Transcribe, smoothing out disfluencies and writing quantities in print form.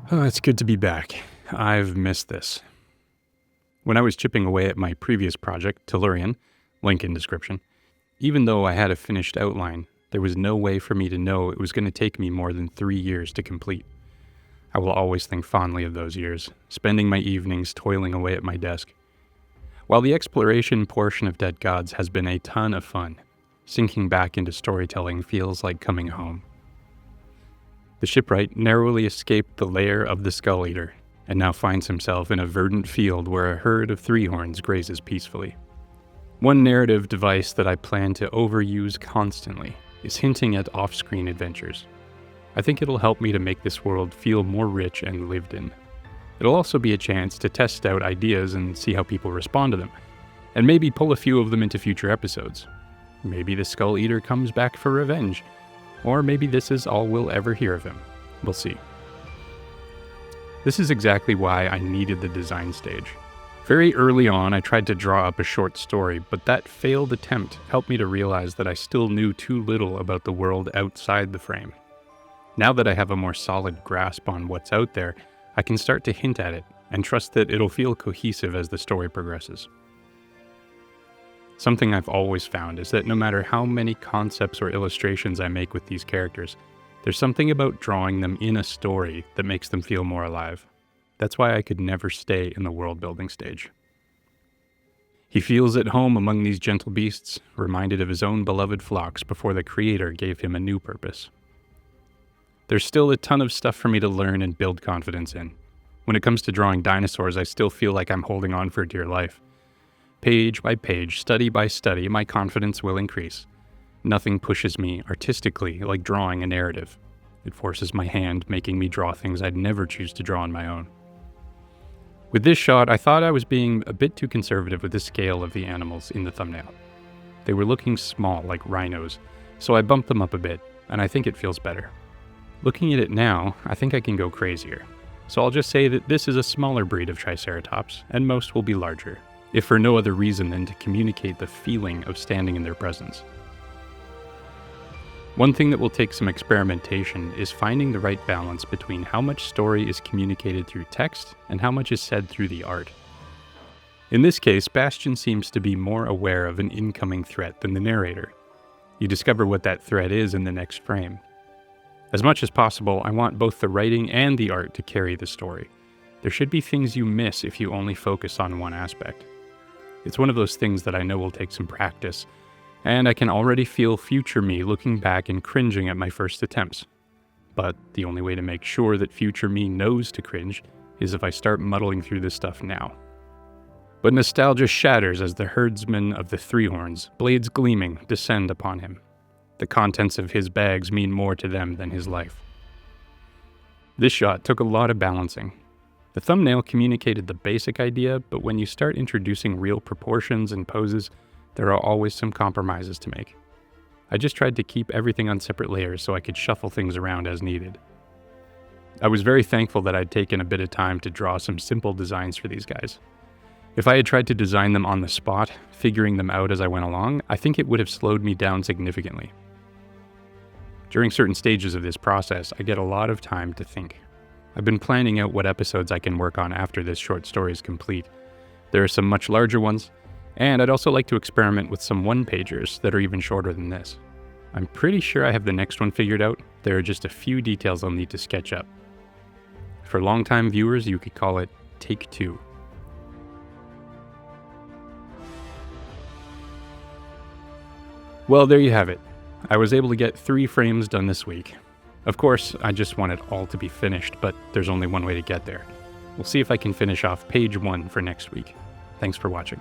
Oh, it's good to be back. I've missed this. When I was chipping away at my previous project, Tellurian, link in description, even though I had a finished outline, there was no way for me to know it was going to take me more than 3 years to complete. I will always think fondly of those years, spending my evenings toiling away at my desk. While the exploration portion of Dead Gods has been a ton of fun, sinking back into storytelling feels like coming home. The shipwright narrowly escaped the lair of the Skull Eater, and now finds himself in a verdant field where a herd of three-horns grazes peacefully. One narrative device that I plan to overuse constantly is hinting at off-screen adventures. I think it'll help me to make this world feel more rich and lived in. It'll also be a chance to test out ideas and see how people respond to them, and maybe pull a few of them into future episodes. Maybe the Skull Eater comes back for revenge, or maybe this is all we'll ever hear of him. We'll see. This is exactly why I needed the design stage. Very early on, I tried to draw up a short story, but that failed attempt helped me to realize that I still knew too little about the world outside the frame. Now that I have a more solid grasp on what's out there, I can start to hint at it and trust that it'll feel cohesive as the story progresses. Something I've always found is that no matter how many concepts or illustrations I make with these characters, there's something about drawing them in a story that makes them feel more alive. That's why I could never stay in the world-building stage. He feels at home among these gentle beasts, reminded of his own beloved flocks before the Creator gave him a new purpose. There's still a ton of stuff for me to learn and build confidence in. When it comes to drawing dinosaurs, I still feel like I'm holding on for dear life. Page by page, study by study, my confidence will increase. Nothing pushes me artistically like drawing a narrative. It forces my hand, making me draw things I'd never choose to draw on my own. With this shot, I thought I was being a bit too conservative with the scale of the animals in the thumbnail. They were looking small, like rhinos, so I bumped them up a bit, and I think it feels better. Looking at it now, I think I can go crazier. So I'll just say that this is a smaller breed of Triceratops, and most will be larger, if for no other reason than to communicate the feeling of standing in their presence. One thing that will take some experimentation is finding the right balance between how much story is communicated through text and how much is said through the art. In this case, Bastian seems to be more aware of an incoming threat than the narrator. You discover what that threat is in the next frame. As much as possible, I want both the writing and the art to carry the story. There should be things you miss if you only focus on one aspect. It's one of those things that I know will take some practice, and I can already feel future me looking back and cringing at my first attempts. But the only way to make sure that future me knows to cringe is if I start muddling through this stuff now. But nostalgia shatters as the herdsmen of the three horns, blades gleaming, descend upon him. The contents of his bags mean more to them than his life. This shot took a lot of balancing. The thumbnail communicated the basic idea, but when you start introducing real proportions and poses, there are always some compromises to make. I just tried to keep everything on separate layers so I could shuffle things around as needed. I was very thankful that I'd taken a bit of time to draw some simple designs for these guys. If I had tried to design them on the spot, figuring them out as I went along, I think it would have slowed me down significantly. During certain stages of this process, I get a lot of time to think. I've been planning out what episodes I can work on after this short story is complete. There are some much larger ones, and I'd also like to experiment with some one-pagers that are even shorter than this. I'm pretty sure I have the next one figured out. There are just a few details I'll need to sketch up. For longtime viewers, you could call it Take 2. Well, there you have it. I was able to get 3 frames done this week. Of course, I just want it all to be finished, but there's only one way to get there. We'll see if I can finish off page 1 for next week. Thanks for watching.